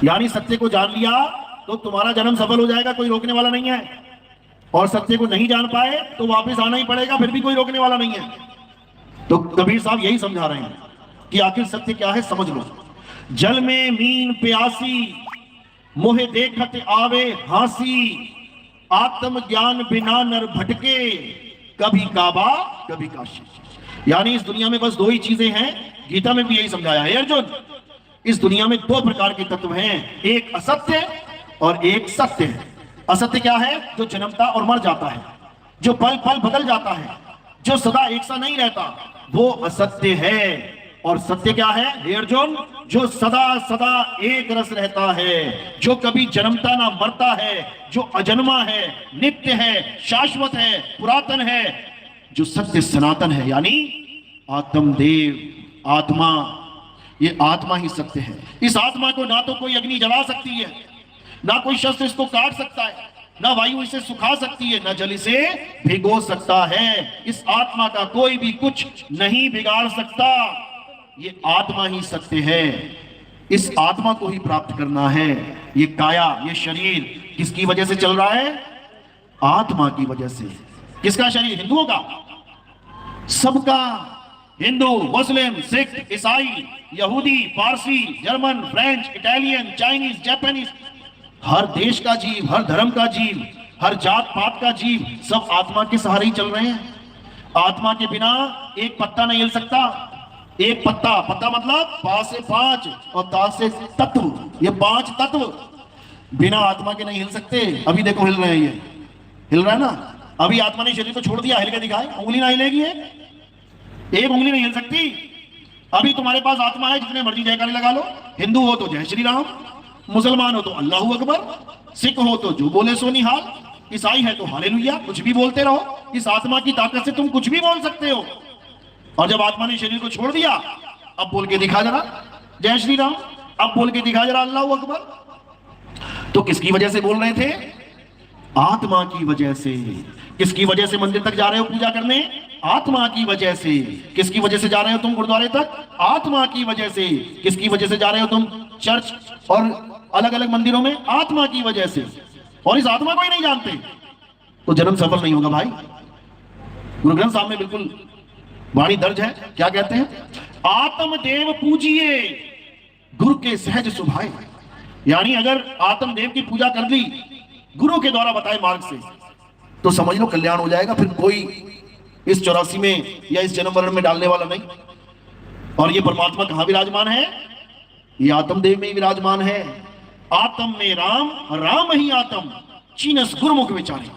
यानी सत्य को जान लिया तो तुम्हारा जन्म सफल हो जाएगा, कोई रोकने वाला नहीं है। और सत्य को नहीं जान पाए तो वापस आना ही पड़ेगा, फिर भी कोई रोकने वाला नहीं है। तो कबीर साहब यही समझा रहे हैं कि आखिर सत्य क्या है, समझ लो। जल में मीन प्यासी, मोहे देखत आवे हासी, आत्म ज्ञान बिना नर भटके, कभी काबा कभी काशी। यानी इस दुनिया में बस दो ही चीजें हैं, गीता में भी यही समझाया है अर्जुन। इस दुनिया में दो प्रकार के तत्व हैं, एक असत्य और एक सत्य है। असत्य क्या है? जो जन्मता और मर जाता है, जो पल पल बदल जाता है, जो सदा एक सा नहीं रहता, वो असत्य है। और सत्य क्या है हे अर्जुन? जो सदा सदा एक रस रहता है, जो कभी जन्मता ना मरता है, जो अजन्मा है, नित्य है, शाश्वत है, पुरातन है, जो सत्य सनातन है। यानी आत्मदेव, आत्मा, ये आत्मा ही सत्य है। इस आत्मा को ना तो कोई अग्नि जला सकती है, ना कोई शस्त्र इसको काट सकता है, ना वायु इसे सुखा सकती है, ना जल इसे भिगो सकता है। इस आत्मा का कोई भी कुछ नहीं बिगाड़ सकता। ये आत्मा ही सत्य है, इस आत्मा को ही प्राप्त करना है। ये काया, ये शरीर किसकी वजह से चल रहा है? आत्मा की वजह से। किसका शरीर? हिंदुओं का, सबका। हिंदू, मुस्लिम, सिख, ईसाई, यहूदी, Parsi, German, French, Italian, Chinese, Japanese, हर देश का जीव, हर धर्म का जीव, हर जात पात का जीव, सब आत्मा के सहारे ही चल रहे हैं। आत्मा के बिना एक पत्ता नहीं हिल सकता। एक पत्ता, पत्ता मतलब पा से पांच और ता से तत्व, ये पांच तत्व बिना आत्मा के नहीं हिल सकते। अभी देखो हिल रहे हैं, ये हिल रहा है ना। अभी आत्मा ने शरीर को छोड़ दिया, हिल के दिखाए, उंगली ना हिलेगी, एक उंगली नहीं हिल सकती। अभी तुम्हारे पास आत्मा है, जितने मर्जी जयकारे लगा लो। हिंदू हो तो जय श्री राम, मुसलमान हो तो अल्लाहू अकबर, सिख हो तो जो बोले सो निहाल, ईसाई है तो हालेलुया, कुछ भी बोलते रहो। इस आत्मा की ताकत से तुम कुछ भी बोल सकते हो। और जब आत्मा ने शरीर को छोड़ दिया, अब बोल के दिखा जरा जय श्री राम, अब बोल के दिखा जरा अल्लाहू अकबर। तो किसकी वजह से बोल रहे थे? आत्मा की वजह से। किसकी वजह से मंदिर तक जा रहे हो पूजा करने? आत्मा की वजह से। किसकी वजह से जा रहे हो तुम गुरुद्वारे तक? आत्मा की वजह से। किसकी वजह से जा रहे हो तुम चर्च और अलग अलग मंदिरों में? आत्मा की वजह से। और इस आत्मा को ही नहीं जानते तो जन्म सफल नहीं होगा भाई। गुरु ग्रंथ साहब में बिल्कुल वाणी दर्ज है, क्या कहते हैं? आत्मदेव पूजिए, गुरु के सहज सुभाए। यानी अगर आत्मदेव की पूजा कर ली गुरु के द्वारा बताए मार्ग से, तो समझ लो कल्याण हो जाएगा। फिर कोई इस 84 में या इस जन्म मरण में डालने वाला नहीं। और ये परमात्मा कहां विराजमान है? ये आत्मदेव में ही विराजमान है। आत्म में राम, राम ही आत्म, चीनस गुरुमुख विचारे।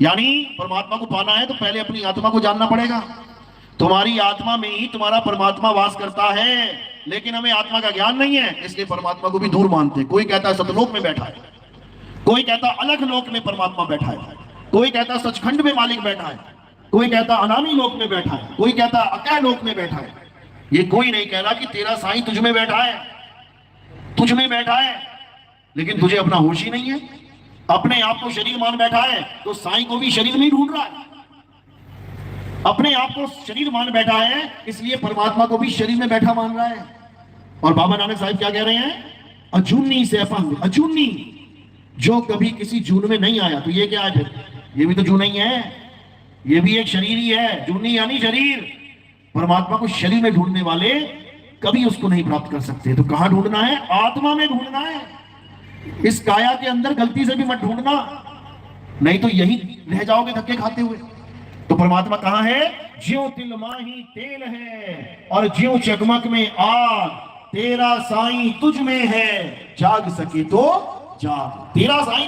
यानी परमात्मा को पाना है तो पहले अपनी आत्मा को जानना पड़ेगा। तुम्हारी आत्मा में ही तुम्हारा परमात्मा वास करता है, लेकिन हमें आत्मा का ज्ञान नहीं है, इसलिए परमात्मा को भी दूर मानते हैं। कोई कहता है सतलोक में बैठा है, कोई कहता अलग लोक में परमात्मा बैठा है, कोई कहता सचखंड में मालिक बैठा है, कोई कहता अनामी लोक में बैठा है, कोई कहता अकय लोक में बैठा है। ये कोई नहीं कह रहा कि तेरा साईं तुझ में बैठा है, तुझ में बैठा है, लेकिन तुझे अपना होश ही नहीं है। अपने आप को शरीर मान बैठा है तो साईं को भी शरीर में ही ढूंढ रहा है। अपने आप को शरीर मान बैठा है, इसलिए परमात्मा को भी शरीर में बैठा मान रहा है। और बाबा नानक साहिब क्या कह रहे हैं? अजूनी से अपंग, अजूनी, जो कभी किसी जून में नहीं आया। तो ये क्या है फिर? ये भी तो जून ही है, ये भी एक शरीर ही है। जूनी यानी शरीर। परमात्मा को शरीर में ढूंढने वाले कभी उसको नहीं प्राप्त कर सकते। तो कहां ढूंढना है? आत्मा में ढूंढना है। इस काया के अंदर गलती से भी मत ढूंढना, नहीं तो यही रह जाओगे धक्के खाते हुए। तो परमात्मा कहां है? ज्यों तिल माही तेल है और ज्यों चकमक में आग, तेरा साईं तुझ में है, जाग सके तो जाग। तेरा साईं